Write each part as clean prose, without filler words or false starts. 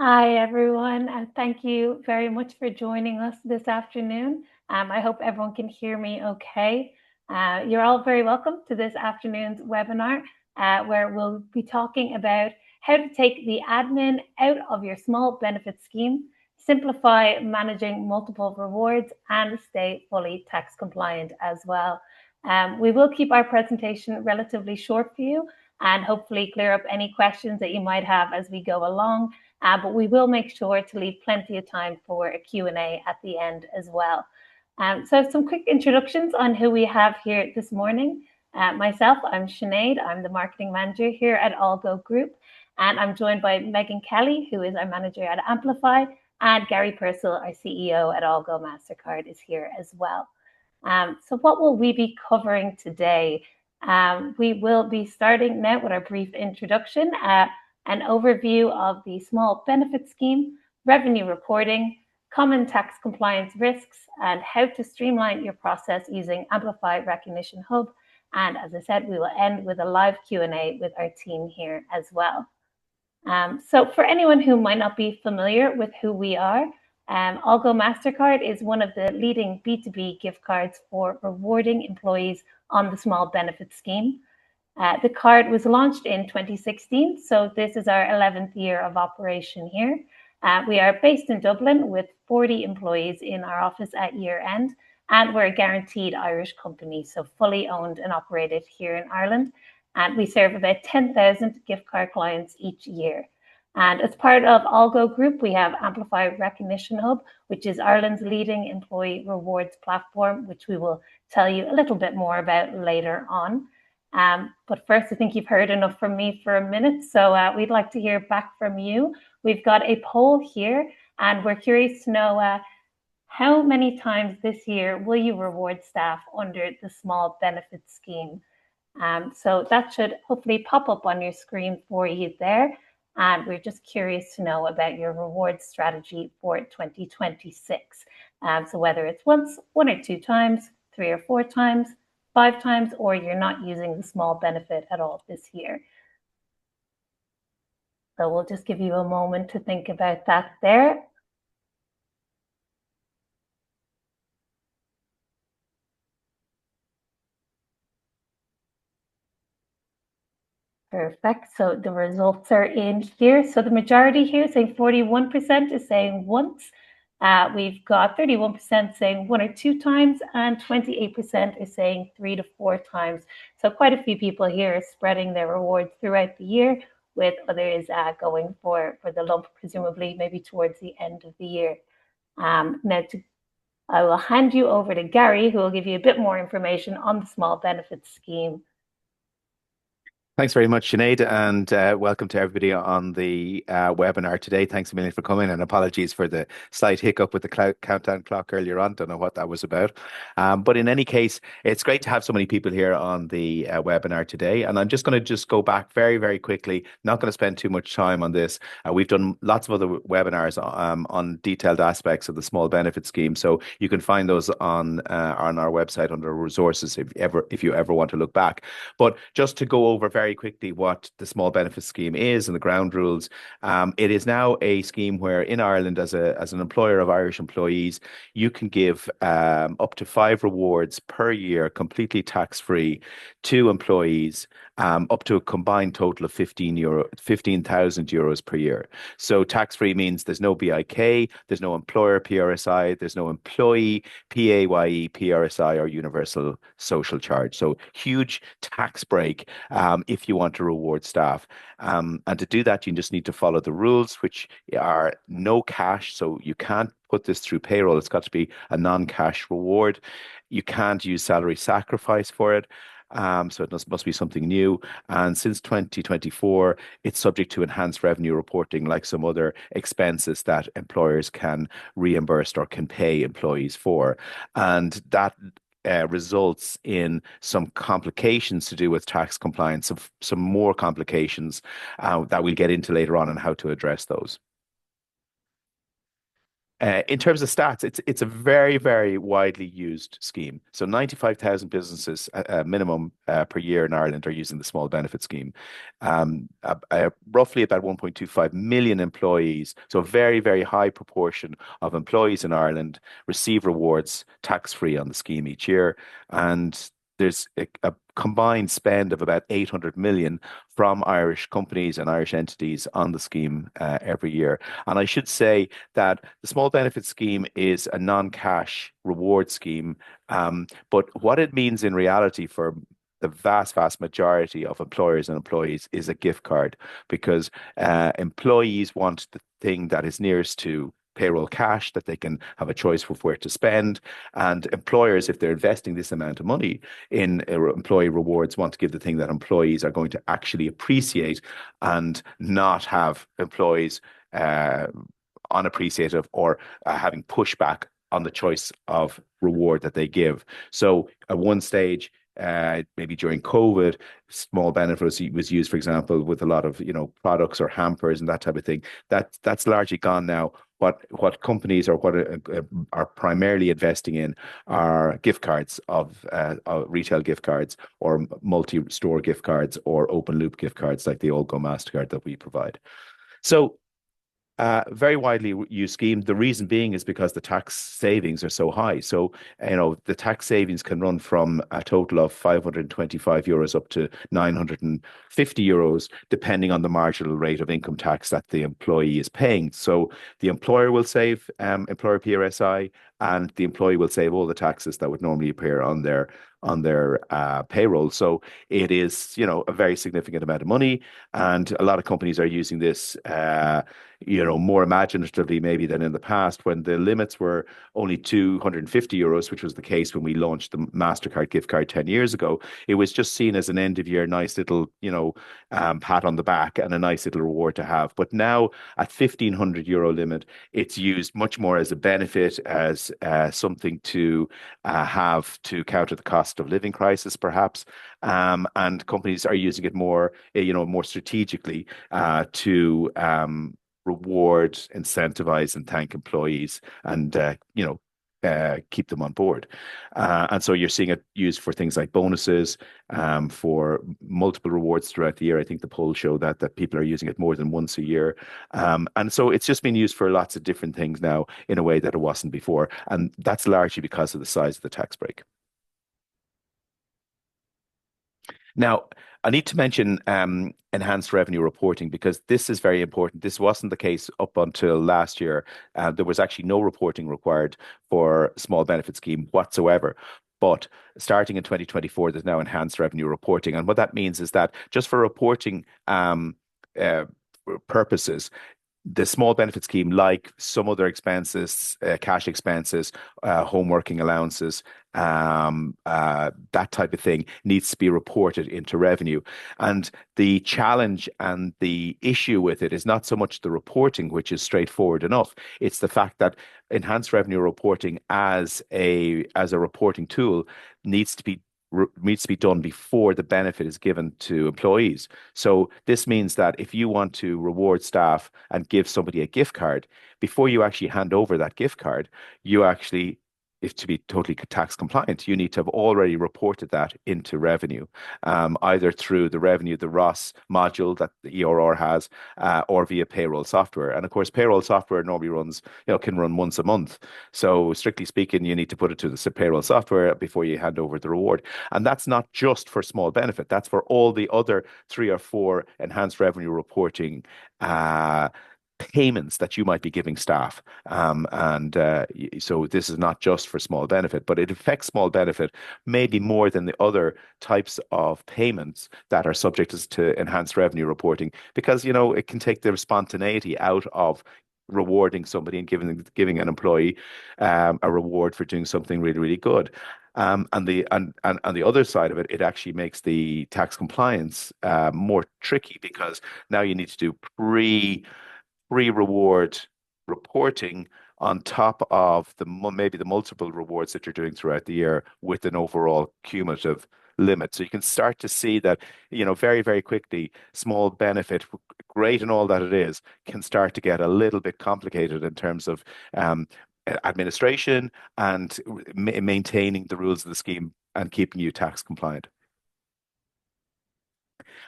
Hi, everyone, and thank you very much for joining us this afternoon. I hope everyone can hear me okay. You're all very welcome to this afternoon's webinar, where we'll be talking about how to take the admin out of your small benefit scheme, simplify managing multiple rewards, and stay fully tax compliant as well. We will keep our presentation relatively short for you and hopefully clear up any questions that you might have as we go along. But we will make sure to leave plenty of time for a Q&A at the end as well. So some quick introductions on who we have here this morning. Myself, I'm Sinead. I'm the marketing manager here at Allgo Group. And I'm joined by Megan Kelly, who is our manager at Amplify, and Gary Purcell, our CEO at Allgo MasterCard, is here as well. So what will we be covering today? We will be starting now with our brief introduction, an overview of the small benefit scheme, revenue reporting, common tax compliance risks, and how to streamline your process using Amplify Recognition Hub. And as I said, we will end with a live Q&A with our team here as well. So for anyone who might not be familiar with who we are, Allgo MasterCard is one of the leading B2B gift cards for rewarding employees on the small benefit scheme. The card was launched in 2016, so this is our 11th year of operation here. We are based in Dublin with 40 employees in our office at year end, and we're a guaranteed Irish company, so fully owned and operated here in Ireland. And we serve about 10,000 gift card clients each year. And as part of Allgo Group, we have Amplify Recognition Hub, which is Ireland's leading employee rewards platform, which we will tell you a little bit more about later on. But first, I think you've heard enough from me for a minute, so we'd like to hear back from you. We've got a poll here, and we're curious to know how many times this year will you reward staff under the small benefit scheme? So that should hopefully pop up on your screen for you there. And we're just curious to know about your reward strategy for 2026. So whether it's once, 1 or 2 times, 3 or 4 times, 5 times, or you're not using the small benefit at all this year. So we'll just give you a moment to think about that there. Perfect. So the results are in here. So the majority here saying 41% is saying once. We've got 31% saying 1 or 2 times, and 28% is saying 3 to 4 times. So quite a few people here are spreading their rewards throughout the year, with others going for the lump, presumably maybe towards the end of the year. I will hand you over to Gary, who will give you a bit more information on the small benefits scheme. Thanks very much, Sinead, and welcome to everybody on the webinar today. Thanks a million for coming, and apologies for the slight hiccup with the countdown clock earlier on. Don't know what that was about. But in any case, it's great to have so many people here on the webinar today. And I'm just going to go back very, very quickly. Not going to spend too much time on this. We've done lots of other webinars on detailed aspects of the small benefit scheme. So you can find those on our website under resources if you ever want to look back. But just to go over very quickly what the small benefit scheme is and the ground rules. It is now a scheme where in Ireland, as an employer of Irish employees, you can give up to 5 rewards per year, completely tax-free, to employees, up to a combined total of 15,000 euros per year. So tax-free means there's no BIK, there's no employer PRSI, there's no employee PAYE, PRSI, or universal social charge. So huge tax break if you want to reward staff. And to do that, you just need to follow the rules, which are no cash. So you can't put this through payroll. It's got to be a non-cash reward. You can't use salary sacrifice for it. So it must be something new. And since 2024, it's subject to enhanced revenue reporting, like some other expenses that employers can reimburse or can pay employees for. And that results in some complications to do with tax compliance, of some more complications that we'll get into later on and how to address those. In terms of stats, it's a very, very widely used scheme. So 95,000 businesses minimum per year in Ireland are using the small benefit scheme. Roughly about 1.25 million employees. So a very, very high proportion of employees in Ireland receive rewards tax-free on the scheme each year. And there's a combined spend of about 800 million from Irish companies and Irish entities on the scheme every year. And I should say that the small benefit scheme is a non-cash reward scheme. But what it means in reality for the vast, vast majority of employers and employees is a gift card because employees want the thing that is nearest to payroll cash that they can have a choice for where to spend. And employers, if they're investing this amount of money in employee rewards, want to give the thing that employees are going to actually appreciate and not have employees unappreciative or having pushback on the choice of reward that they give. So at one stage, maybe during COVID, small benefit was used, for example, with a lot of products or hampers and that type of thing. That's largely gone now. What companies or what are primarily investing in are gift cards of retail gift cards or multi-store gift cards or open loop gift cards like the Old Go Mastercard that we provide. So very widely used scheme. The reason being is because the tax savings are so high. So, the tax savings can run from a total of 525 euros up to 950 euros, depending on the marginal rate of income tax that the employee is paying. So the employer will save employer PRSI, and the employee will save all the taxes that would normally appear on their payroll. So it is, a very significant amount of money, and a lot of companies are using this more imaginatively maybe than in the past when the limits were only 250 euros, which was the case when we launched the MasterCard gift card 10 years ago. It was just seen as an end of year, nice little, pat on the back and a nice little reward to have. But now at 1,500 euro limit, it's used much more as a benefit, as something to have to counter the cost of living crisis, perhaps. And companies are using it more, more strategically to reward, incentivize, and thank employees, and keep them on board. And so you're seeing it used for things like bonuses, for multiple rewards throughout the year. I think the polls show that people are using it more than once a year. And so it's just been used for lots of different things now in a way that it wasn't before. And that's largely because of the size of the tax break. Now, I need to mention enhanced revenue reporting because this is very important. This wasn't the case up until last year. There was actually no reporting required for small benefit scheme whatsoever. But starting in 2024, there's now enhanced revenue reporting. And what that means is that just for reporting uh, purposes, the small benefit scheme, like some other expenses, cash expenses, home working allowances, that type of thing needs to be reported into revenue. And the challenge and the issue with it is not so much the reporting, which is straightforward enough. It's the fact that enhanced revenue reporting as a reporting tool needs to be done before the benefit is given to employees. So this means that if you want to reward staff and give somebody a gift card, before you actually hand over that gift card, you actually, if to be totally tax compliant, you need to have already reported that into revenue, either through the revenue, the ROS module that the ERR has, or via payroll software. And of course, payroll software normally runs, can run once a month. So strictly speaking, you need to put it to the payroll software before you hand over the reward. And that's not just for small benefit. That's for all the other 3 or 4 enhanced revenue reporting payments that you might be giving staff. So this is not just for small benefit, but it affects small benefit maybe more than the other types of payments that are subject to enhanced revenue reporting because, it can take the spontaneity out of rewarding somebody and giving an employee a reward for doing something really, really good. And the other side of it, it actually makes the tax compliance more tricky because now you need to do pre-reward reporting on top of maybe the multiple rewards that you're doing throughout the year with an overall cumulative limit. So you can start to see that, very, very quickly, small benefit, great and all that it is, can start to get a little bit complicated in terms of um, administration and maintaining the rules of the scheme and keeping you tax compliant.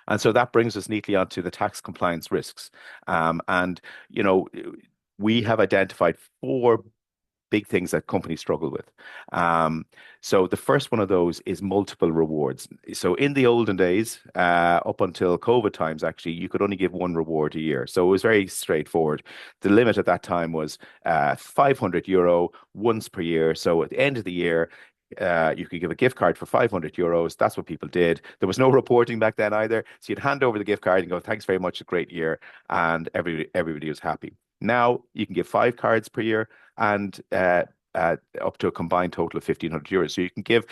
And so that brings us neatly onto the tax compliance risks. And, you know, we have identified four big things that companies struggle with. Um, so the first one of those is multiple rewards. So in the olden days, up until COVID times, actually, you could only give one reward a year. So it was very straightforward. The limit at that time was €500 once per year. So at the end of the year, you could give a gift card for €500. That's what people did. There was no reporting back then either. So you'd hand over the gift card and go, thanks very much, a great year. And everybody was happy. Now you can give 5 cards per year and up to a combined total of €1,500. So you can give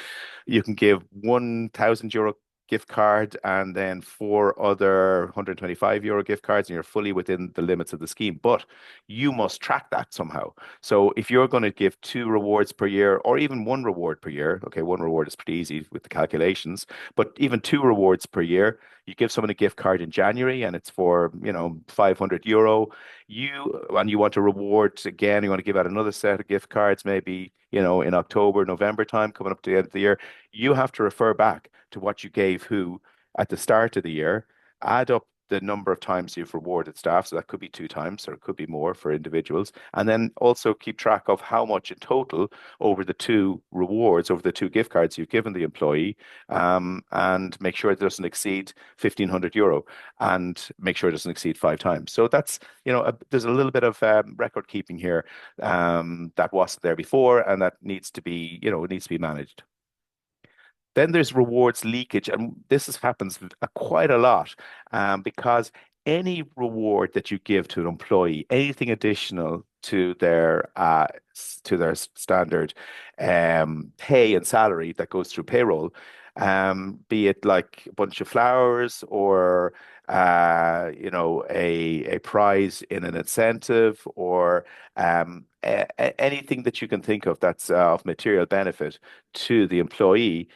€1,000 gift card and then 4 other €125 gift cards, and you're fully within the limits of the scheme. But you must track that somehow. So if you're going to give 2 rewards per year, or even 1 reward per year, okay, 1 reward is pretty easy with the calculations, but even 2 rewards per year, you give someone a gift card in January and it's for, €500. And you want to reward again, you want to give out another set of gift cards, maybe, in October, November time, coming up to the end of the year. You have to refer back to what you gave who at the start of the year, add up the number of times you've rewarded staff. So that could be 2 times or it could be more for individuals. And then also keep track of how much in total over the 2 rewards, over the 2 gift cards you've given the employee, and make sure it doesn't exceed €1,500 and make sure it doesn't exceed 5 times. So that's, there's a little bit of record keeping here that wasn't there before, and that needs to be, it needs to be managed. Then there's rewards leakage, and happens quite a lot because any reward that you give to an employee, anything additional to their standard pay and salary that goes through payroll, be it like a bunch of flowers or a prize in an incentive or anything that you can think of that's of material benefit to the employee.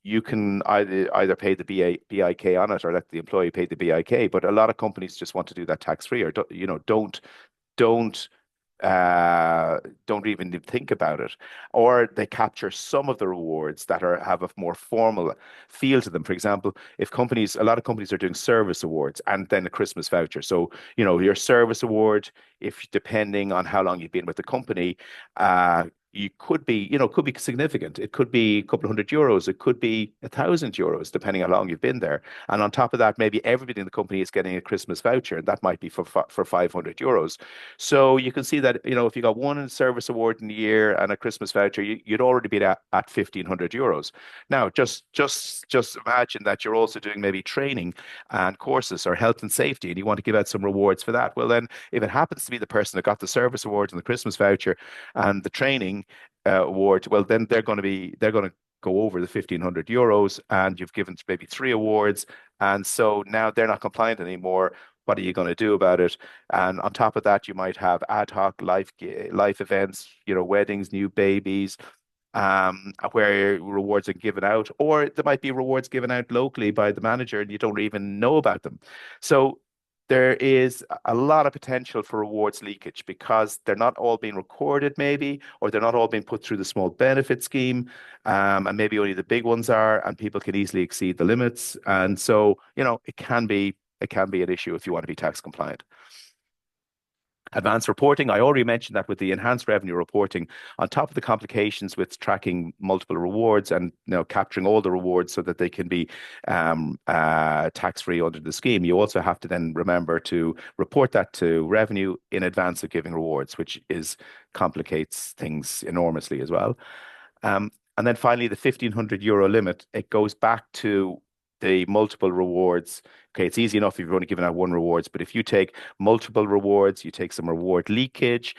You can either pay the BIK on it or let the employee pay the BIK. But a lot of companies just want to do that tax free, or don't don't even think about it, or they capture some of the rewards that have a more formal feel to them. For example, a lot of companies are doing service awards and then a Christmas voucher. So, your service award, if depending on how long you've been with the company, you could be significant. It could be a couple of €100. It could be €1,000, depending how long you've been there. And on top of that, maybe everybody in the company is getting a Christmas voucher, and that might be for €500. So you can see that, if you got one service award in the year and a Christmas voucher, you'd already be at €1,500. Now, just imagine that you're also doing maybe training and courses or health and safety, and you want to give out some rewards for that. Well, then, if it happens to be the person that got the service award and the Christmas voucher and the training award, well, then they're going to go over the €1,500, and you've given maybe 3 awards, and so now they're not compliant anymore. What are you going to do about it? And on top of that, you might have ad hoc life events, weddings, new babies, where rewards are given out, or there might be rewards given out locally by the manager and you don't even know about them. So there is a lot of potential for rewards leakage because they're not all being recorded, maybe, or they're not all being put through the small benefit scheme, and maybe only the big ones are, and people can easily exceed the limits. And so, it can be an issue if you want to be tax compliant. Advanced reporting, I already mentioned that with the enhanced revenue reporting, on top of the complications with tracking multiple rewards and capturing all the rewards so that they can be tax-free under the scheme, you also have to then remember to report that to revenue in advance of giving rewards, which complicates things enormously as well. And then finally, the €1,500 limit, it goes back to the multiple rewards. Okay, it's easy enough if you've only given out 1 rewards, but if you take multiple rewards, you take some reward leakage,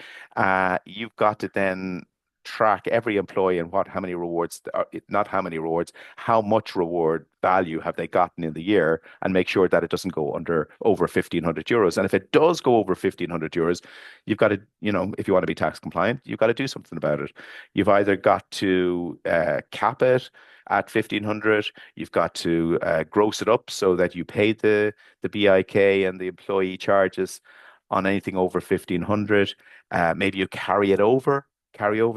you've got to then track every employee and how many rewards, not how many rewards, how much reward value have they gotten in the year, and make sure that it doesn't go over €1,500. And if it does go over €1,500, you've got to, if you want to be tax compliant, you've got to do something about it. You've either got to cap it, at 1,500. You've got to gross it up so that you pay the BIK and the employee charges on anything over 1,500. Maybe you carry over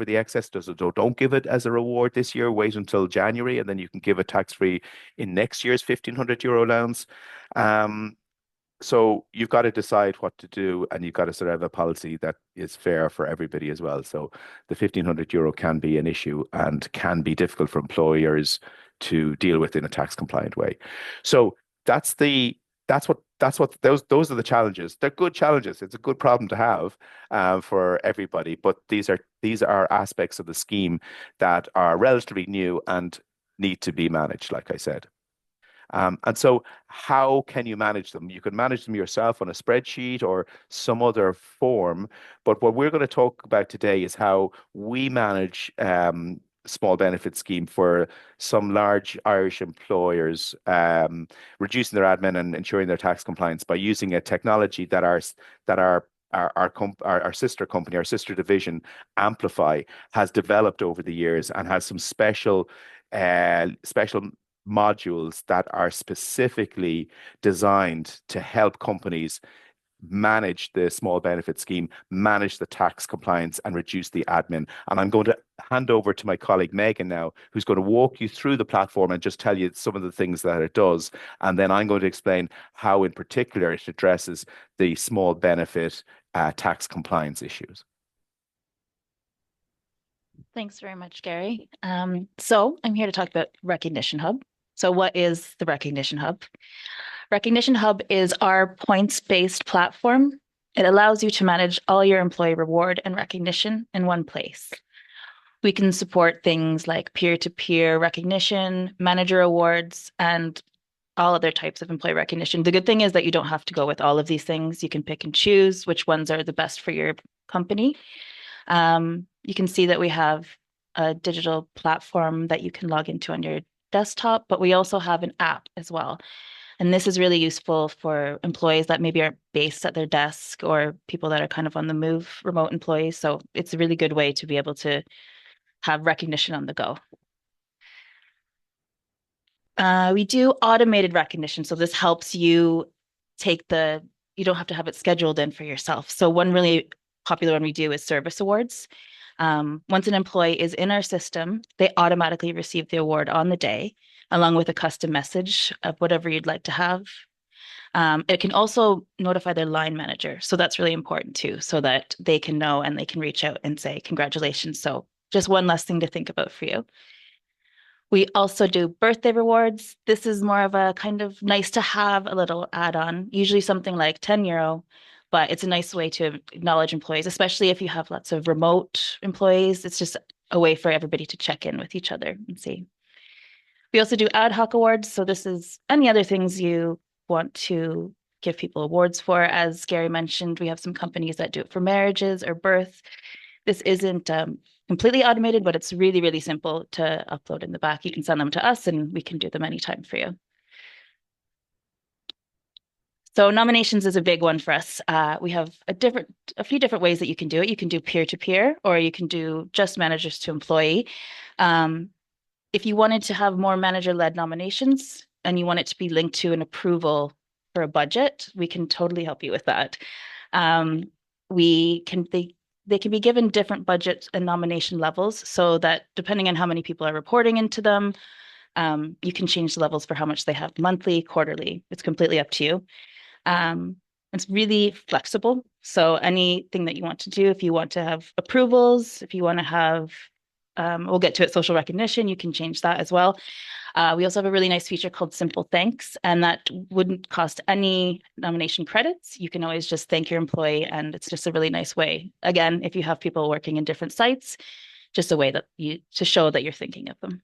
the excess. Don't give it as a reward this year. Wait until January, and then you can give it tax free in next year's 1,500 euro allowance. So you've got to decide what to do, and you've got to sort of have a policy that is fair for everybody as well. So the 1,500 euro can be an issue and can be difficult for employers to deal with in a tax compliant way. So those are the challenges. They're good challenges. It's a good problem to have for everybody. But these are aspects of the scheme that are relatively new and need to be managed, like I said. And so how can you manage them? You can manage them yourself on a spreadsheet or some other form. But what we're going to talk about today is how we manage small benefit scheme for some large Irish employers, reducing their admin and ensuring their tax compliance by using a technology that our sister company, our sister division, Amplify, has developed over the years and has some special modules that are specifically designed to help companies manage the small benefit scheme, manage the tax compliance, and reduce the admin. And I'm going to hand over to my colleague Megan now, who's going to walk you through the platform and just tell you some of the things that it does. And then I'm going to explain how, in particular, it addresses the small benefit tax compliance issues. Thanks very much, Gary. So I'm here to talk about Recognition Hub. So what is the Recognition Hub? Recognition Hub is our points-based platform. It allows you to manage all your employee reward and recognition in one place. We can support things like peer-to-peer recognition, manager awards, and all other types of employee recognition. The good thing is that you don't have to go with all of these things. You can pick and choose which ones are the best for your company. You can see that we have a digital platform that you can log into on your desktop, but we also have an app as well. And this is really useful for employees that maybe aren't based at their desk or people that are kind of on the move, remote employees. So it's a really good way to be able to have recognition on the go. We do automated recognition. So this helps you you don't have to have it scheduled in for yourself. So one really popular one we do is service awards. Once an employee is in our system, they automatically receive the award on the day, along with a custom message of whatever you'd like to have. It can also notify their line manager. So that's really important too, so that they can know and they can reach out and say, congratulations. So just one less thing to think about for you. We also do birthday rewards. This is more of a kind of nice to have, a little add-on, usually something like €10. But it's a nice way to acknowledge employees, especially if you have lots of remote employees. It's just a way for everybody to check in with each other and see. We also do ad hoc awards. So this is any other things you want to give people awards for. As Gary mentioned, we have some companies that do it for marriages or birth. This isn't completely automated, but it's really, really simple to upload in the back. You can send them to us and we can do them anytime for you. So nominations is a big one for us. We have a few different ways that you can do it. You can do peer-to-peer, or you can do just managers to employee. If you wanted to have more manager-led nominations and you want it to be linked to an approval for a budget, we can totally help you with that. They can be given different budget and nomination levels so that depending on how many people are reporting into them, you can change the levels for how much they have monthly, quarterly. It's completely up to you. It's really flexible. So anything that you want to do, if you want to have approvals, if you want to have, we'll get to it, social recognition, you can change that as well. We also have a really nice feature called Simple Thanks, and that wouldn't cost any nomination credits. You can always just thank your employee, and it's just a really nice way. Again, if you have people working in different sites, just a way to show that you're thinking of them.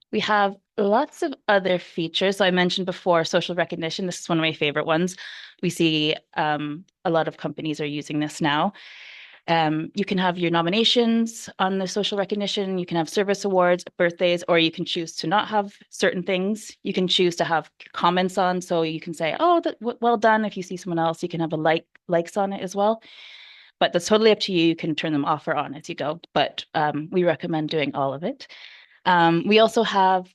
We have lots of other features. So I mentioned before, social recognition. This is one of my favorite ones. We see a lot of companies are using this now. You can have your nominations on the social recognition. You can have service awards, birthdays, or you can choose to not have certain things. You can choose to have comments on. So you can say, oh, well done. If you see someone else, you can have likes on it as well. but that's totally up to you. You can turn them off or on as you go, but we recommend doing all of it. We also have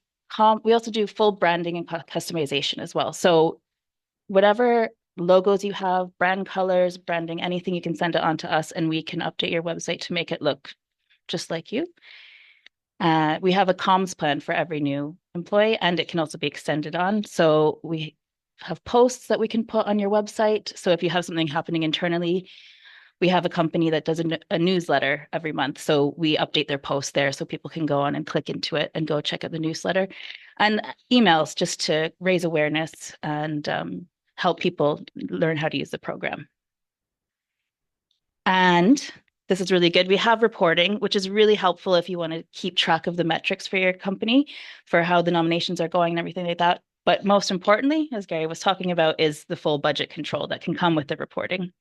we also do full branding and customization as well. So whatever logos you have, brand colors, branding, anything, you can send it on to us and we can update your website to make it look just like you. We have a comms plan for every new employee and it can also be extended on. So we have posts that we can put on your website. So if you have something happening internally, we have a company that does a newsletter every month. So we update their posts there so people can go on and click into it and go check out the newsletter. And emails just to raise awareness and help people learn how to use the program. And this is really good. We have reporting, which is really helpful if you want to keep track of the metrics for your company, for how the nominations are going and everything like that. But most importantly, as Gary was talking about, is the full budget control that can come with the reporting.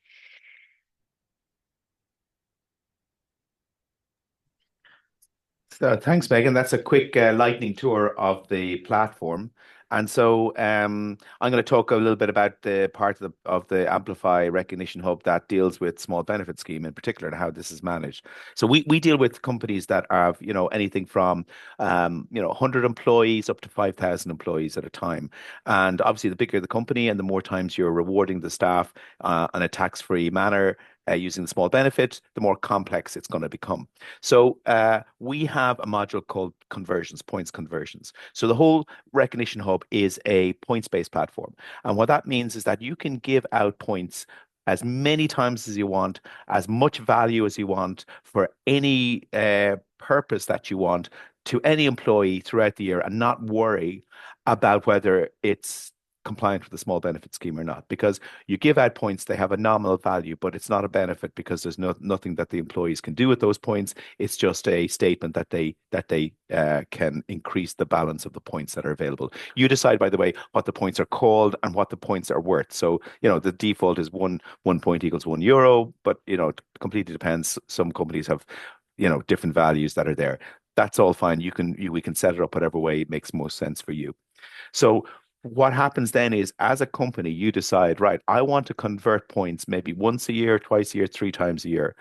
So thanks, Megan. That's a quick lightning tour of the platform. And so I'm going to talk a little bit about the part of the Amplify Recognition Hub that deals with small benefit scheme in particular and how this is managed. So we deal with companies that have, anything from, 100 employees up to 5,000 employees at a time. And obviously, the bigger the company and the more times you're rewarding the staff in a tax-free manner, using the small benefit, the more complex it's going to become. So we have a module called conversions, points conversions. So the whole Recognition Hub is a points-based platform. And what that means is that you can give out points as many times as you want, as much value as you want for any purpose that you want to any employee throughout the year and not worry about whether it's compliant with the small benefit scheme or not, because you give out points, they have a nominal value, but it's not a benefit because there's nothing that the employees can do with those points. It's just a statement that they can increase the balance of the points that are available. You decide, by the way, what the points are called and what the points are worth. So the default is one point equals €1, but it completely depends. Some companies have different values that are there. That's all fine. We can set it up whatever way makes most sense for you. So what happens then is, as a company, you decide, right, I want to convert points maybe once a year, twice a year, 3 times a year.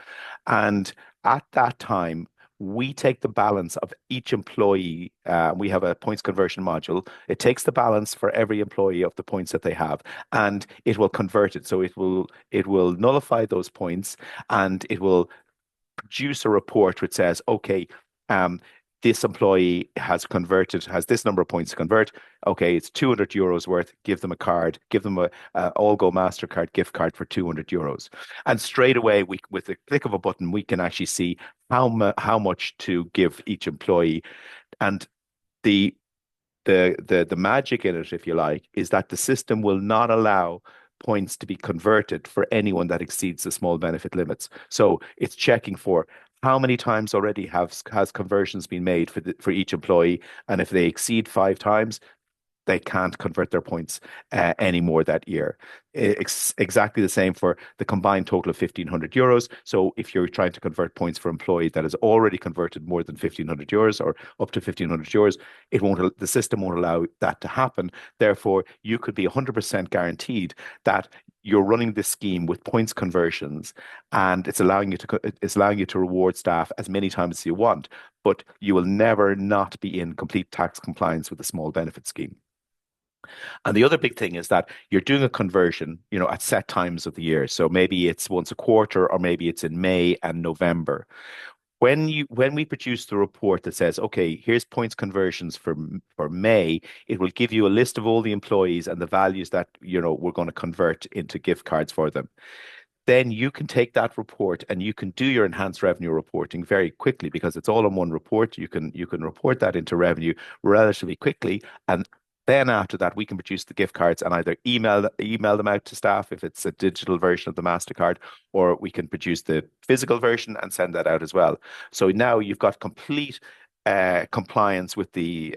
And at that time, we take the balance of each employee. We have a points conversion module. It takes the balance for every employee of the points that they have, and it will convert it. So it will nullify those points, and it will produce a report which says, okay, this employee has this number of points to convert. Okay, it's €200 worth. Give them a card. Give them a Allgo MasterCard gift card for €200. And straight away, with the click of a button, we can actually see how much to give each employee. And the magic in it, if you like, is that the system will not allow points to be converted for anyone that exceeds the small benefit limits. So it's checking for how many times already has conversions been made for each employee, and if they exceed 5 times, they can't convert their points anymore that year. It's exactly the same for the combined total of €1,500. So if you're trying to convert points for an employee that has already converted more than €1,500 or up to €1,500, the system won't allow that to happen. Therefore, you could be 100% guaranteed that you're running this scheme with points conversions, and it's allowing you to reward staff as many times as you want, but you will never not be in complete tax compliance with the small benefit scheme. And the other big thing is that you're doing a conversion, at set times of the year. So maybe it's once a quarter, or maybe it's in May and November. When we produce the report that says, okay, here's points conversions for May, it will give you a list of all the employees and the values that we're going to convert into gift cards for them. Then you can take that report and you can do your enhanced revenue reporting very quickly, because it's all in one report. You can report that into revenue relatively quickly, and then after that, we can produce the gift cards and either email them out to staff if it's a digital version of the MasterCard, or we can produce the physical version and send that out as well. So now you've got complete compliance with the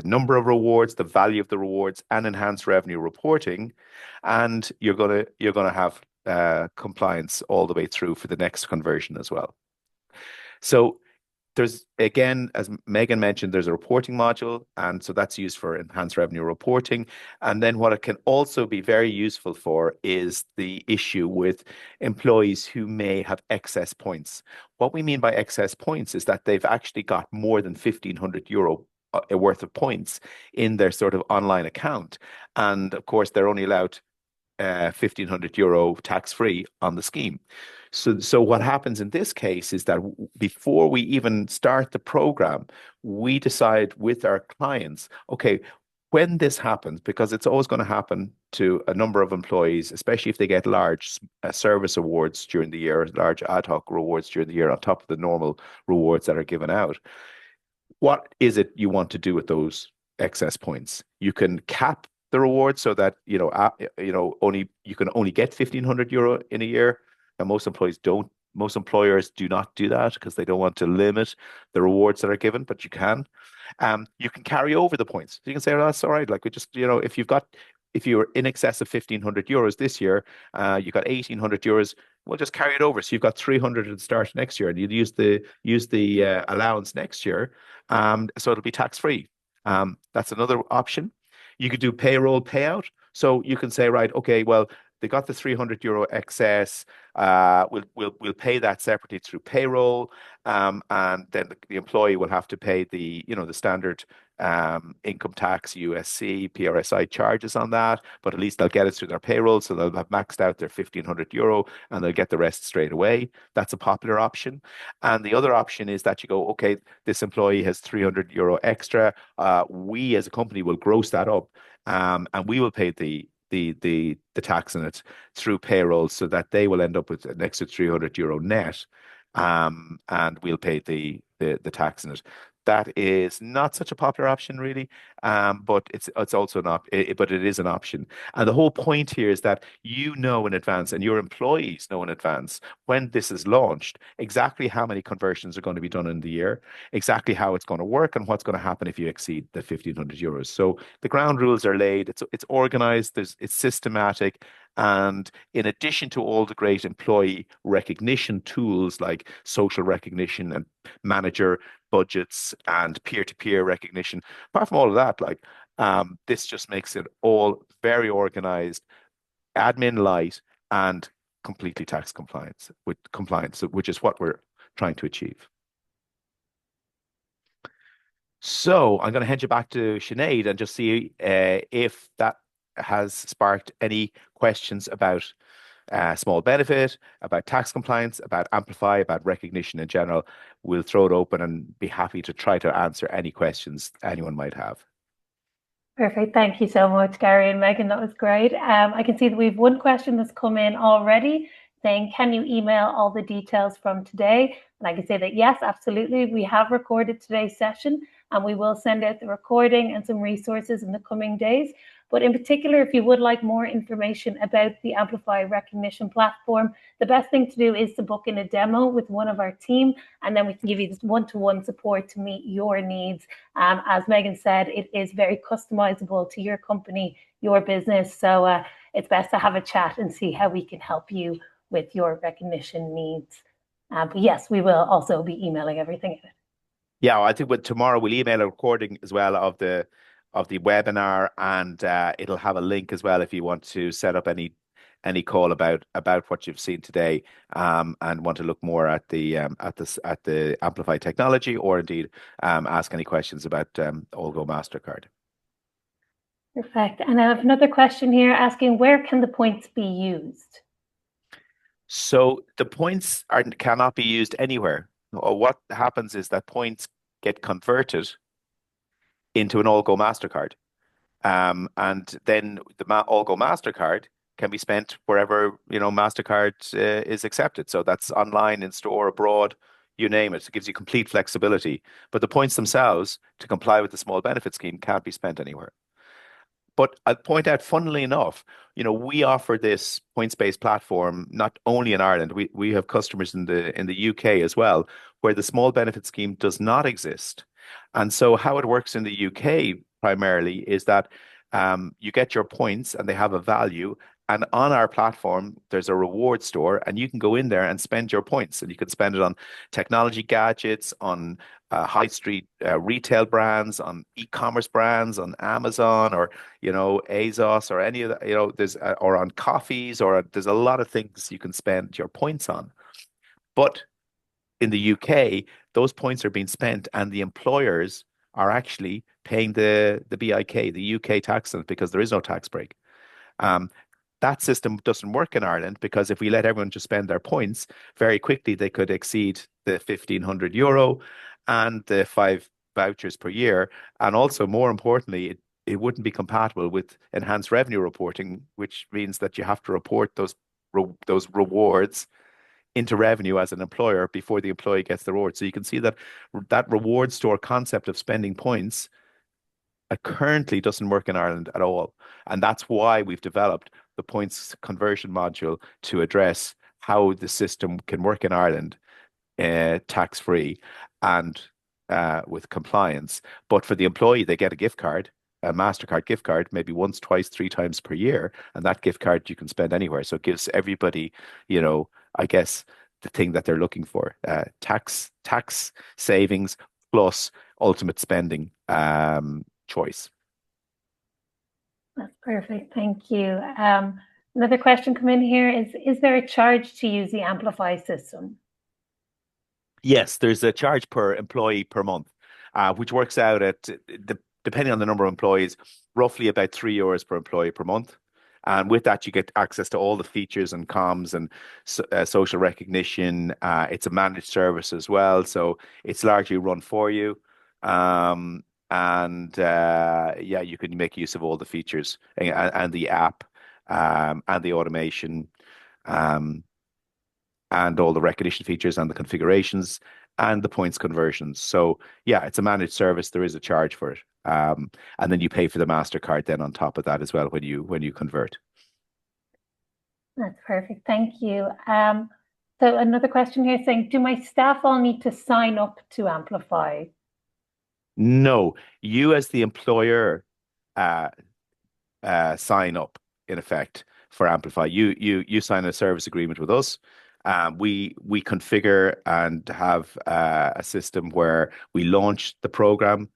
number of rewards, the value of the rewards, and enhanced revenue reporting, and you're gonna have compliance all the way through for the next conversion as well. So There's, again, as Megan mentioned, there's a reporting module, and so that's used for enhanced revenue reporting. And then what it can also be very useful for is the issue with employees who may have excess points. What we mean by excess points is that they've actually got more than €1,500 worth of points in their sort of online account. And of course, they're only allowed €1,500 tax-free on the scheme. So what happens in this case is that before we even start the program, we decide with our clients, okay, when this happens, because it's always going to happen to a number of employees, especially if they get large service awards during the year, large ad hoc rewards during the year on top of the normal rewards that are given out. What is it you want to do with those excess points? You can cap the reward so that only you can only get €1,500 in a year, and most employees don't. Most employers do not do that because they don't want to limit the rewards that are given, but you can. You can carry over the points. So you can say, oh, that's all right. Like we just, if you're in excess of €1,500 this year, you got €1,800. We'll just carry it over. So you've got 300 at the start next year, and you'd use the allowance next year. So it'll be tax free. That's another option. You could do payroll payout. So you can say, right, okay, well, they got the €300 excess. We'll pay that separately through payroll, and then the employee will have to pay the standard income tax, USC, PRSI charges on that. But at least they'll get it through their payroll, so they'll have maxed out their €1,500, and they'll get the rest straight away. That's a popular option. And the other option is that you go, okay, this employee has €300 extra. We as a company will gross that up, and we will pay the tax in it through payroll, so that they will end up with an extra €300 net, and we'll pay the tax in it. That is not such a popular option, really, but it's also not. But it is an option. And the whole point here is that you know in advance, and your employees know in advance, when this is launched, exactly how many conversions are going to be done in the year, exactly how it's going to work, and what's going to happen if you exceed the €1,500. So the ground rules are laid. It's organized. It's systematic. And in addition to all the great employee recognition tools like social recognition and manager budgets and peer-to-peer recognition, apart from all of that, this just makes it all very organized, admin light, and completely tax compliance, which is what we're trying to achieve. So I'm going to hand you back to Sinead and just see if that has sparked any questions about small benefit, about tax compliance, about Amplify, about recognition in general. We'll throw it open and be happy to try to answer any questions anyone might have. Perfect. Thank you so much, Gary and Megan. That was great. I can see that we have one question that's come in already saying, can you email all the details from today? And I can say that, yes, absolutely. We have recorded today's session, and we will send out the recording and some resources in the coming days. But in particular, if you would like more information about the Amplify Recognition platform, the best thing to do is to book in a demo with one of our team, and then we can give you this one-to-one support to meet your needs. As Megan said, it is very customizable to your company, your business. So it's best to have a chat and see how we can help you with your recognition needs. But yes, we will also be emailing everything out. Yeah, I think tomorrow we'll email a recording as well of the webinar, and it'll have a link as well if you want to set up any call about what you've seen today, and want to look more at the Amplify technology, or indeed ask any questions about Allgo MasterCard. Perfect. And I have another question here asking, where can the points be used? So the points cannot be used anywhere. What happens is that points get converted into an Allgo MasterCard. And then the Allgo MasterCard can be spent wherever, MasterCard is accepted. So that's online, in store, abroad, you name it. It gives you complete flexibility. But the points themselves, to comply with the small benefit scheme, can't be spent anywhere. But I'd point out, funnily enough, we offer this points-based platform not only in Ireland. We have customers in the UK as well, where the small benefit scheme does not exist. And so how it works in the UK primarily is that you get your points and they have a value, And on our platform, there's a reward store, and you can go in there and spend your points. And you can spend it on technology gadgets, on high street retail brands, on e-commerce brands, on Amazon, or ASOS, or any of that. There's or on coffees, or there's a lot of things you can spend your points on. But in the UK, those points are being spent, and the employers are actually paying the BIK, the UK tax on it, because there is no tax break. Um, that system doesn't work in Ireland, because if we let everyone just spend their points, very quickly they could exceed the €1,500 and the 5 vouchers per year. And also, more importantly, it wouldn't be compatible with enhanced revenue reporting, which means that you have to report those rewards into revenue as an employer before the employee gets the reward. So you can see that reward store concept of spending points currently doesn't work in Ireland at all. And that's why we've developed the points conversion module to address how the system can work in Ireland, tax-free and with compliance. But for the employee, they get a gift card, a MasterCard gift card, maybe once, twice, 3 times per year. And that gift card you can spend anywhere. So it gives everybody, I guess, the thing that they're looking for, tax savings plus ultimate spending choice. That's perfect. Thank you. Another question come in here is there a charge to use the Amplify system? Yes, there's a charge per employee per month, which works out at, depending on the number of employees, roughly about €3 per employee per month. And with that, you get access to all the features and comms and social recognition. It's a managed service as well, so it's largely run for you. Yeah, you can make use of all the features and the app, and the automation, and all the recognition features and the configurations and the points conversions. So yeah, it's a managed service. There is a charge for it. And then you pay for the MasterCard then on top of that as well when you convert. That's perfect. Thank you. So another question here saying, do my staff all need to sign up to Amplify? No, you as the employer sign up in effect for Amplify. You sign a service agreement with us. We configure and have a system where we launch the program.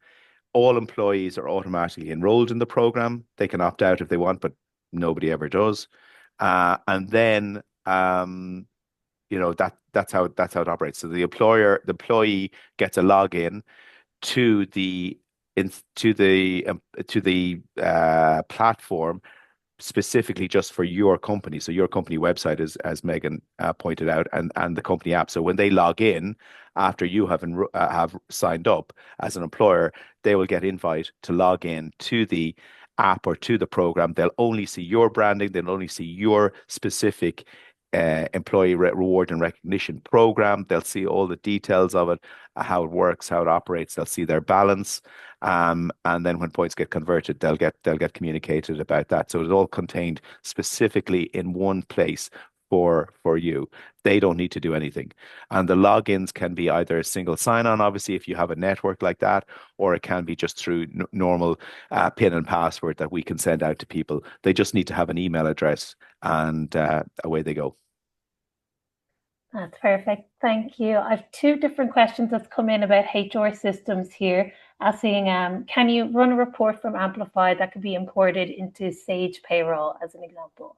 All employees are automatically enrolled in the program. They can opt out if they want, but nobody ever does. And then that's how it operates. So the employee gets a login to the platform specifically just for your company. So your company website is, as Megan pointed out, and the company app. So when they log in after you have signed up as an employer, they will get invite to log in to the app or to the program. They'll only see your branding. They'll only see your specific employee reward and recognition program. They'll see all the details of it, how it works, how it operates. They'll see their balance, and then when points get converted, they'll get communicated about that. So it's all contained specifically in one place for you. They don't need to do anything, and the logins can be either a single sign-on, obviously, if you have a network like that, or it can be just through normal PIN and password that we can send out to people. They just need to have an email address, and away they go. That's perfect. Thank you. I have 2 different questions that's come in about HR systems here, asking, can you run a report from Amplify that could be imported into Sage Payroll as an example?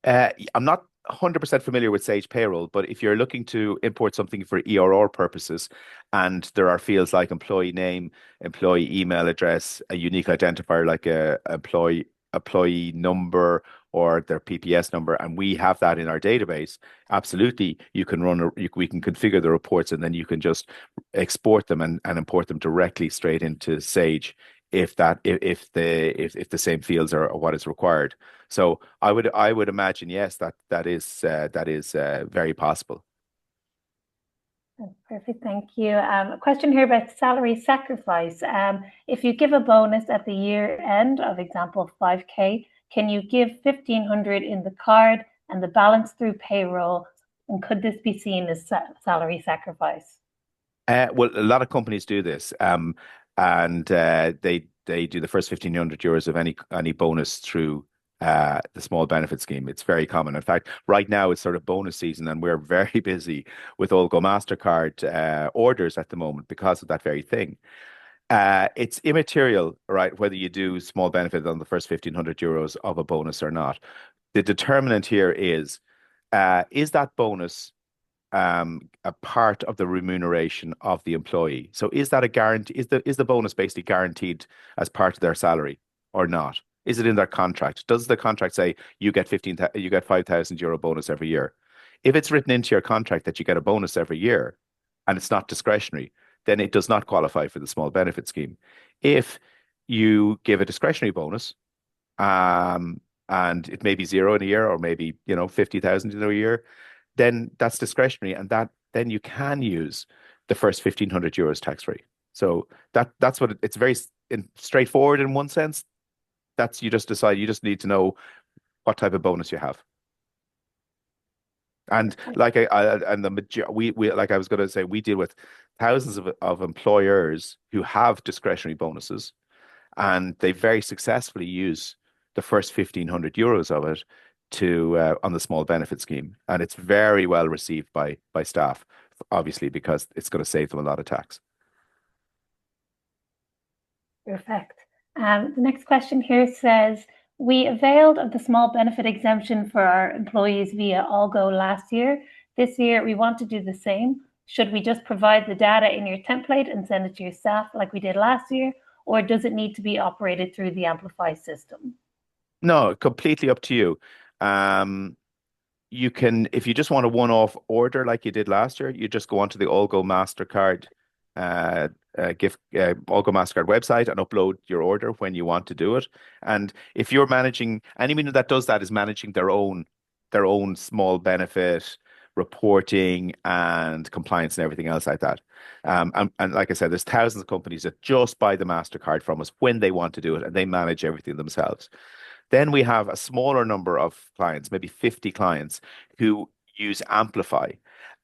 I'm not 100% familiar with Sage Payroll, but if you're looking to import something for ERR purposes, and there are fields like employee name, employee email address, a unique identifier like a employee number or their PPS number, and we have that in our database, absolutely, we can configure the reports, and then you can just export them and import them directly straight into Sage if the same fields are what is required. So I would imagine, yes, that is very possible. Perfect, thank you. A question here about salary sacrifice. If you give a bonus at the year end of example 5K, can you give 1,500 in the card and the balance through payroll? And could this be seen as salary sacrifice? Well, a lot of companies do this, and they do the first €1,500 of any bonus through the small benefit scheme. It's very common. In fact, right now it's sort of bonus season, and we're very busy with Olgo Mastercard orders at the moment because of that very thing. It's immaterial, right, whether you do small benefit on the first 1,500 euros of a bonus or not. The determinant here is that bonus a part of the remuneration of the employee? So is that a guarantee? Is the bonus basically guaranteed as part of their salary or not? Is it in their contract? Does the contract say you get 5,000 euro bonus every year? If it's written into your contract that you get a bonus every year and it's not discretionary, then it does not qualify for the small benefit scheme. If you give a discretionary bonus, and it may be zero in a year or maybe 50,000 in a year, then that's discretionary, and then you can use the first 1,500 euros tax free. So that's what it's very straightforward in one sense. That's you just decide. You just need to know what type of bonus you have. And like we like I was going to say, we deal with thousands of employers who have discretionary bonuses, and they very successfully use the first 1,500 euros of it to on the small benefit scheme, and it's very well received by staff, obviously, because it's going to save them a lot of tax. Perfect. The next question here says, we availed of the small benefit exemption for our employees via Algo last year. This year, we want to do the same. Should we just provide the data in your template and send it to your staff like we did last year, or does it need to be operated through the Amplify system? No, completely up to you. You can, if you just want a one-off order like you did last year, you just go onto the Olgo Mastercard Olgo Mastercard website and upload your order when you want to do it. And if you're managing, anyone that does that is managing their own small benefit reporting and compliance and everything else like that. And like I said, there's thousands of companies that just buy the Mastercard from us when they want to do it, and they manage everything themselves. Then we have a smaller number of clients, maybe 50 clients, who use Amplify.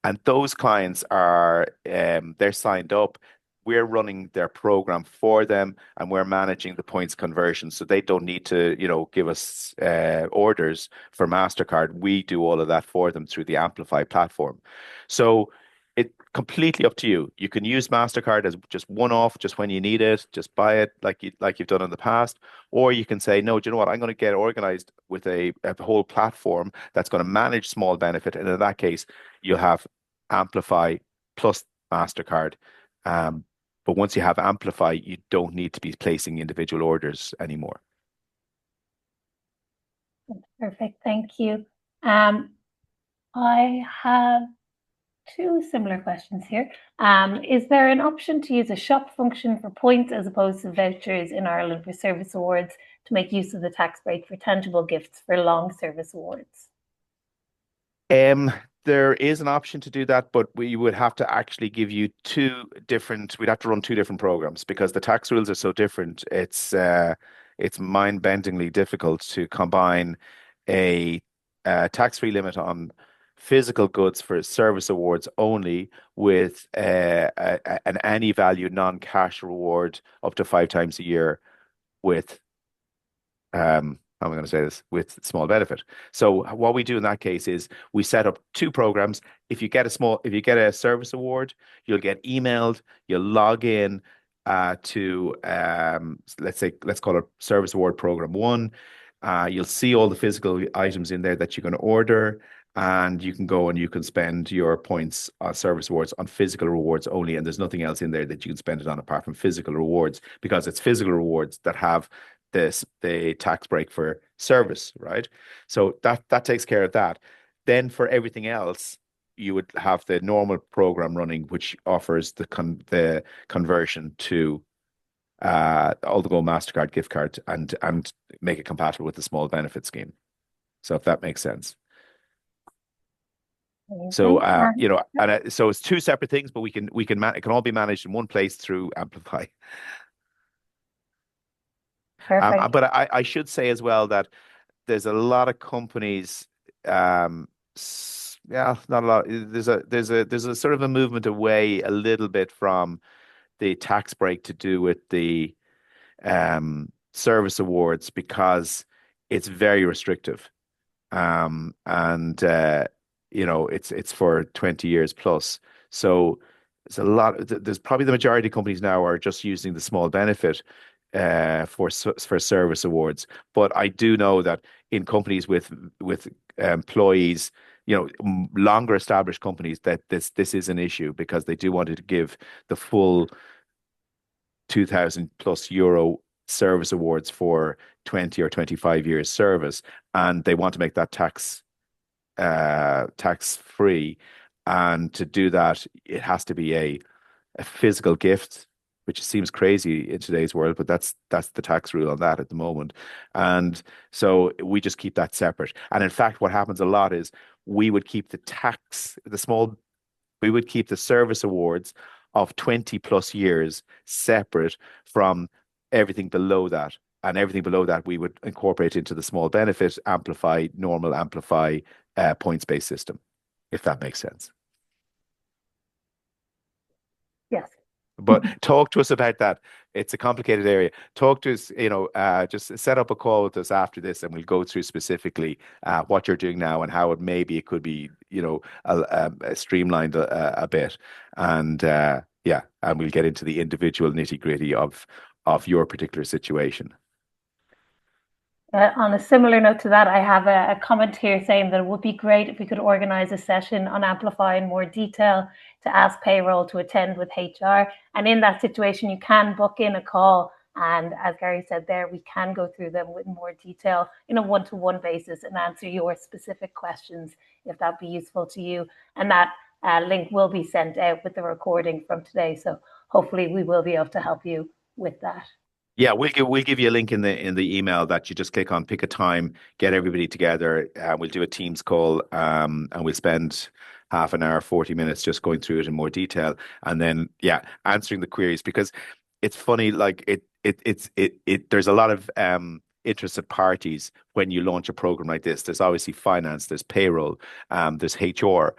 And those clients are, they're signed up. We're running their program for them, and we're managing the points conversion. So they don't need to, give us orders for MasterCard. We do all of that for them through the Amplify platform. So it's completely up to you. You can use MasterCard as just one-off, just when you need it, just buy it like you've done in the past. Or you can say, no, do you know what? I'm going to get organized with a whole platform that's going to manage small benefit. And in that case, you'll have Amplify plus MasterCard. But once you have Amplify, you don't need to be placing individual orders anymore. Perfect. Thank you. I have two similar questions here. Is there an option to use a shop function for points as opposed to vouchers in Ireland for service awards to make use of the tax break for tangible gifts for long service awards? There is an option to do that, but we would have to actually give you we'd have to run two different programs because the tax rules are so different. It's mind-bendingly difficult to combine a tax-free limit on physical goods for service awards only with an any value non-cash reward up to 5 times a year with how am I going to say this, with small benefit. So what we do in that case is we set up two programs. If you get a service award, you'll get emailed, you'll log in to let's call it service award program 1. You'll see all the physical items in there that you're going to order, and you can go and you can spend your points on service awards on physical rewards only, and there's nothing else in there that you can spend it on apart from physical rewards, because it's physical rewards that have the tax break for service, right? So that takes care of that. Then for everything else, you would have the normal program running, which offers the conversion to Olgo Mastercard gift card and make it compatible with the small benefit scheme. So if that makes sense. So so it's two separate things, but it can all be managed in one place through Amplify. Perfect. But I should say as well that there's a lot of companies. Not a lot. There's a sort of a movement away a little bit from the tax break to do with the service awards, because it's very restrictive. And it's for 20 years plus. So it's a lot. There's probably the majority of companies now are just using the small benefit for service awards. But I do know that in companies with employees, longer established companies, that this is an issue because they do want to give the full 2,000 plus euro service awards for 20 or 25 years service, and they want to make that tax free. And to do that, it has to be a physical gift, which seems crazy in today's world, but that's the tax rule on that at the moment. And so we just keep that separate. And in fact, what happens a lot is we would keep we would keep the service awards of 20 plus years separate from everything below that. And everything below that we would incorporate into the small benefit, normal amplify points-based system, if that makes sense. Yes. But talk to us about that. It's a complicated area. Talk to us, just set up a call with us after this, and we'll go through specifically what you're doing now and how it could be, streamlined a bit. And and we'll get into the individual nitty-gritty of your particular situation. On a similar note to that, I have a comment here saying that it would be great if we could organize a session on Amplify in more detail to ask payroll to attend with HR. And in that situation, you can book in a call. And as Gary said there, we can go through them with more detail in a one-to-one basis and answer your specific questions, if that'd be useful to you. And that link will be sent out with the recording from today. So hopefully we will be able to help you with that. Yeah, we'll give you a link in the email that you just click on, pick a time, get everybody together. We'll do a Teams call, and we'll spend half an hour, 40 minutes just going through it in more detail, and then answering the queries, because it's funny, like there's a lot of interested parties when you launch a program like this. There's obviously finance, there's payroll, there's HR,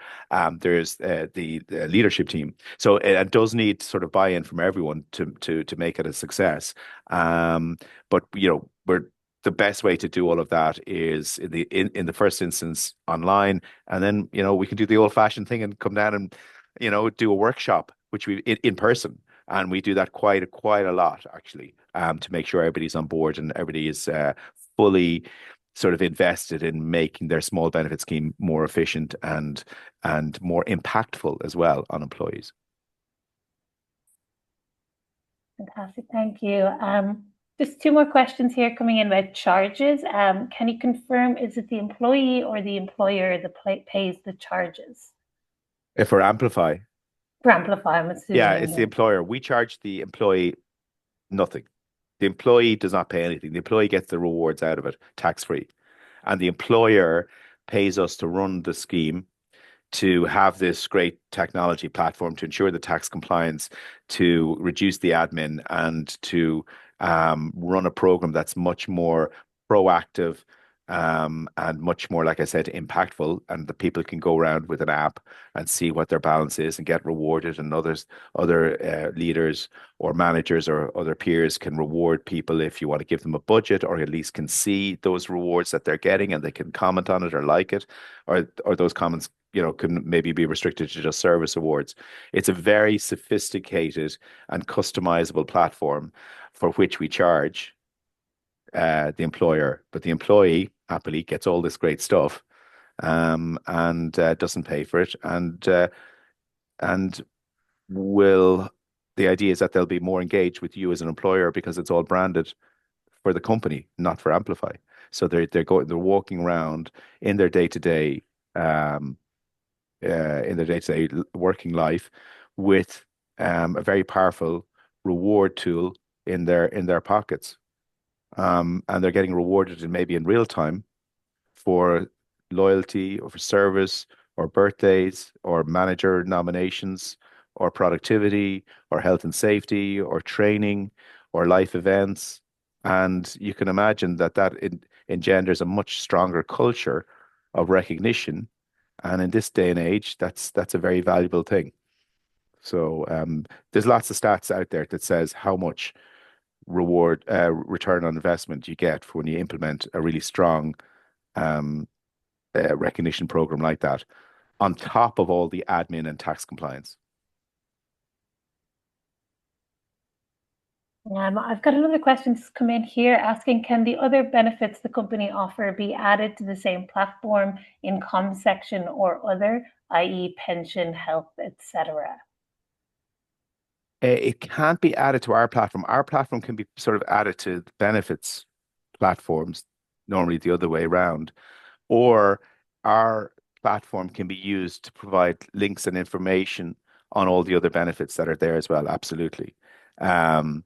there's the leadership team. So it does need sort of buy-in from everyone to make it a success. But the best way to do all of that is in the first instance online, and then we can do the old-fashioned thing and come down and do a workshop, which we in person. And we do that quite a lot, actually, to make sure everybody's on board and everybody is fully sort of invested in making their small benefit scheme more efficient and more impactful as well on employees. Fantastic, thank you. Just two more questions here coming in about charges. Can you confirm, is it the employee or the employer that pays the charges? For Amplify? For Amplify, I'm assuming. Yeah, it's the employer. We charge the employee nothing. The employee does not pay anything. The employee gets the rewards out of it, tax-free. And the employer pays us to run the scheme, to have this great technology platform, to ensure the tax compliance, to reduce the admin, and to run a program that's much more proactive, and much more, like I said, impactful, and the people can go around with an app and see what their balance is and get rewarded, and other leaders or managers or other peers can reward people if you want to give them a budget, or at least can see those rewards that they're getting, and they can comment on it or like it, or those comments can maybe be restricted to just service awards. It's a very sophisticated and customizable platform for which we charge the employer, but the employee happily gets all this great stuff, and doesn't pay for it, and the idea is that they'll be more engaged with you as an employer because it's all branded for the company, not for Amplify. So they're walking around in their day-to-day working life with a very powerful reward tool in their pockets. And they're getting rewarded maybe in real time for loyalty or for service or birthdays or manager nominations or productivity or health and safety or training or life events. And you can imagine that engenders a much stronger culture of recognition. And in this day and age, that's a very valuable thing. So there's lots of stats out there that says how much return on investment you get for when you implement a really strong um, recognition program like that, on top of all the admin and tax compliance. I've got another question that's come in here asking, can the other benefits the company offer be added to the same platform in comms section or other, i.e. pension, health, etc.? It can't be added to our platform. Our platform can be sort of added to the benefits platforms, normally the other way around, or our platform can be used to provide links and information on all the other benefits that are there as well. Absolutely. Um,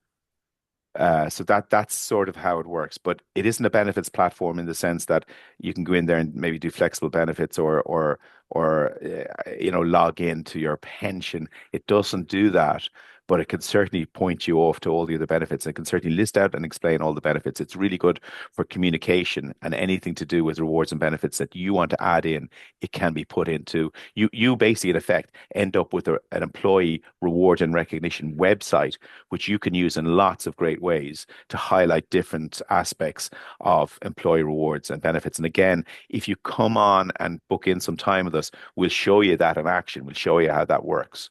so that's sort of how it works, but it isn't a benefits platform in the sense that you can go in there and maybe do flexible benefits or log into your pension. It doesn't do that, but it can certainly point you off to all the other benefits. It can certainly list out and explain all the benefits. It's really good for communication and anything to do with rewards and benefits that you want to add in. It can be put into you. You basically, in effect, end up with an employee reward and recognition website, which you can use in lots of great ways to highlight different aspects of employee rewards and benefits. And again, if you come on and book in some time with us, we'll show you that in action. We'll show you how that works.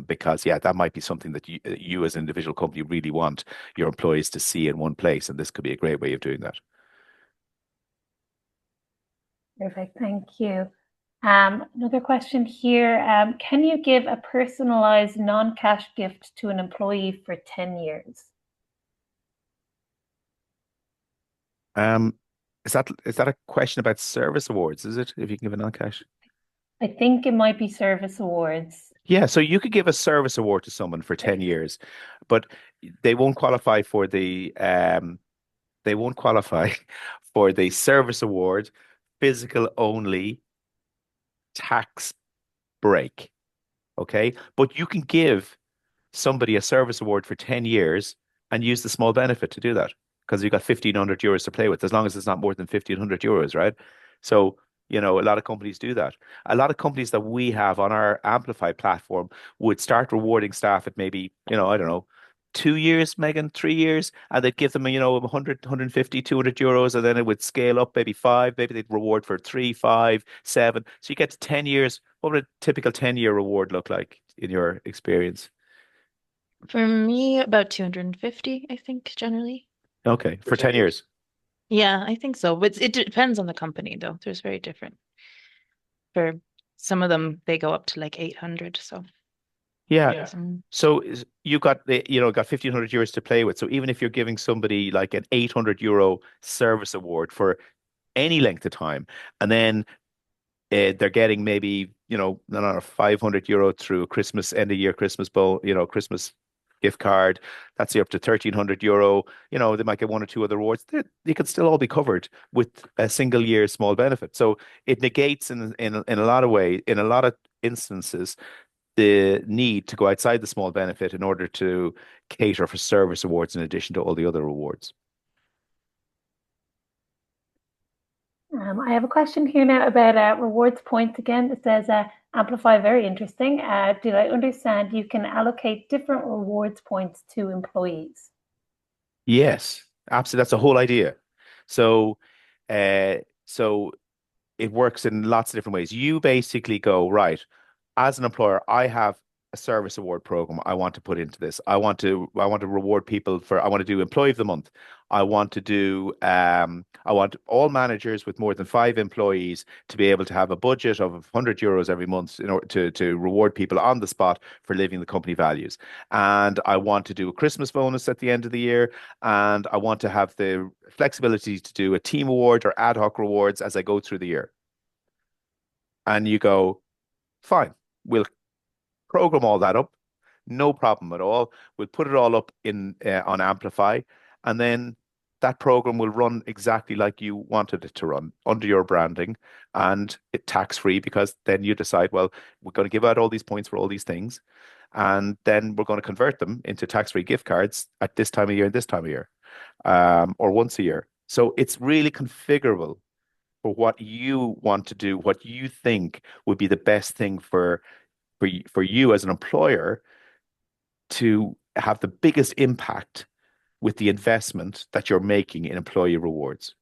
Because yeah, that might be something that you as an individual company really want your employees to see in one place. And this could be a great way of doing that. Perfect, thank you. Another question here. Can you give a personalized non-cash gift to an employee for 10 years? Is that a question about service awards? Is it, if you can give a non-cash? I think it might be service awards. Yeah, so you could give a service award to someone for 10 years, but they won't qualify for they won't qualify for the service award, physical only tax break. Okay. But you can give somebody a service award for 10 years and use the small benefit to do that because you've got 1,500 euros to play with, as long as it's not more than 1,500 euros, right? So, a lot of companies do that. A lot of companies that we have on our Amplify platform would start rewarding staff at maybe, I don't know, 2 years, Megan, 3 years, and they'd give them, 100, 150, 200 euros, and then it would scale up maybe five, maybe they'd reward for 3, 5, 7. So you get to 10 years. What would a typical 10-year reward look like in your experience? For me, about 250, I think, generally. Okay, for 10 years. Yeah, I think so. But it depends on the company, though. There's very different. For some of them, they go up to like 800. So Yeah. So you got 1,500 euros to play with. So even if you're giving somebody like an 800 euro service award for any length of time, and then they're getting maybe, no, no, 500 euro through a Christmas end of year Christmas bowl, Christmas gift card. That's up to 1,300 euro. They might get one or two other rewards. They could still all be covered with a single year small benefit. So it negates in a lot of ways, in a lot of instances, the need to go outside the small benefit in order to cater for service awards in addition to all the other rewards. I have a question here now about rewards points again. It says, Amplify, very interesting. Did I understand you can allocate different rewards points to employees? Yes, absolutely. That's the whole idea. So, so it works in lots of different ways. You basically go, right, as an employer, I have a service award program I want to put into this. I want to reward people for, I want to do employee of the month. I want all managers with more than 5 employees to be able to have a budget of 100 euros every month in order to reward people on the spot for living the company values. And I want to do a Christmas bonus at the end of the year. And I want to have the flexibility to do a team award or ad hoc rewards as I go through the year. And you go, fine, we'll program all that up, no problem at all. We'll put it all up in on Amplify, and then that program will run exactly like you wanted it to run under your branding, and it tax free because then you decide, well, we're going to give out all these points for all these things, and then we're going to convert them into tax free gift cards at this time of year and this time of year, or once a year. So it's really configurable for what you want to do, what you think would be the best thing for you as an employer to have the biggest impact with the investment that you're making in employee rewards.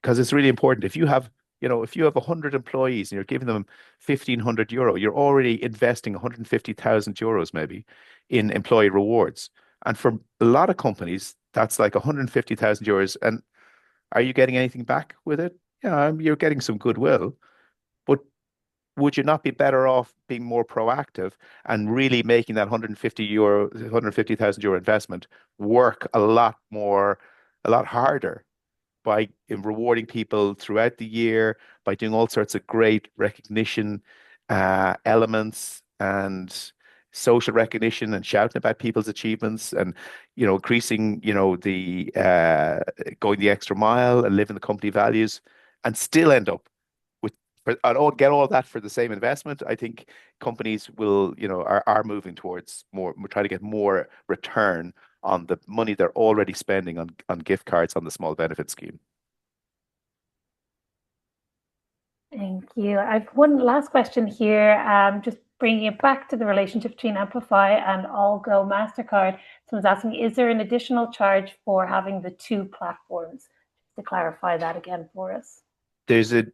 Because it's really important. If you have, if you have 100 employees and you're giving them €1,500, you're already investing 150,000 euros maybe in employee rewards. And for a lot of companies, that's like 150,000 euros. And are you getting anything back with it? Yeah, you're getting some goodwill, but would you not be better off being more proactive and really making that 150,000 euro investment work a lot harder by rewarding people throughout the year, by doing all sorts of great recognition elements and social recognition and shouting about people's achievements and increasing the going the extra mile and living the company values and still end up with and get all that for the same investment. I think companies will are moving towards more trying to get more return on the money they're already spending on gift cards on the small benefit scheme. Thank you. I've one last question here, just bringing it back to the relationship between Amplify and AllGo MasterCard. Someone's asking, is there an additional charge for having the two platforms? Just to clarify that again for us. There's an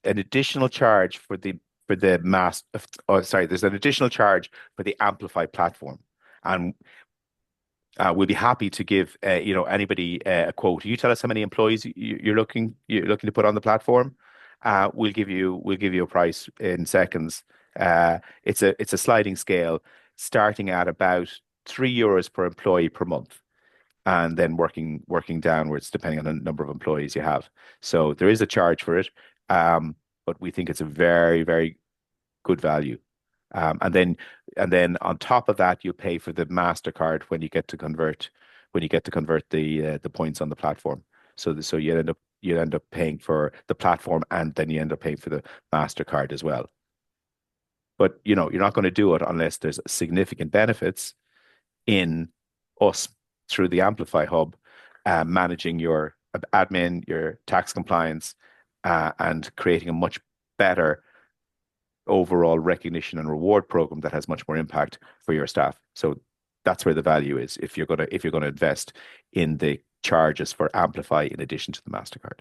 additional charge for the there's an additional charge for the Amplify platform, and we'll be happy to give anybody a quote. You tell us how many employees you're looking to put on the platform. We'll give you a price in seconds. It's a sliding scale, starting at about €3 per employee per month, and then working downwards depending on the number of employees you have. So there is a charge for it, but we think it's a very, very good value. And then on top of that, you pay for the MasterCard when you get to convert the points on the platform. So you end up paying for the platform, and then you end up paying for the MasterCard as well. But you're not going to do it unless there's significant benefits in us through the Amplify Hub, managing your admin, your tax compliance, and creating a much better overall recognition and reward program that has much more impact for your staff. So that's where the value is if you're going to invest in the charges for Amplify in addition to the MasterCard.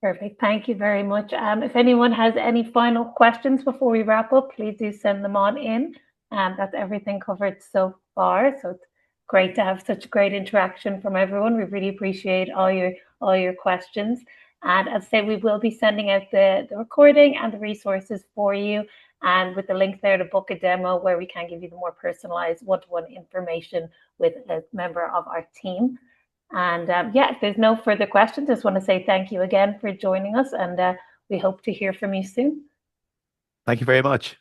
Perfect. Thank you very much. If anyone has any final questions before we wrap up, please do send them on in. That's everything covered so far. So it's great to have such great interaction from everyone. We really appreciate all your questions. And as I say, we will be sending out the recording and the resources for you, and with the link there to book a demo where we can give you the more personalized one-to-one information with a member of our team. And if there's no further questions, I just want to say thank you again for joining us, and we hope to hear from you soon. Thank you very much.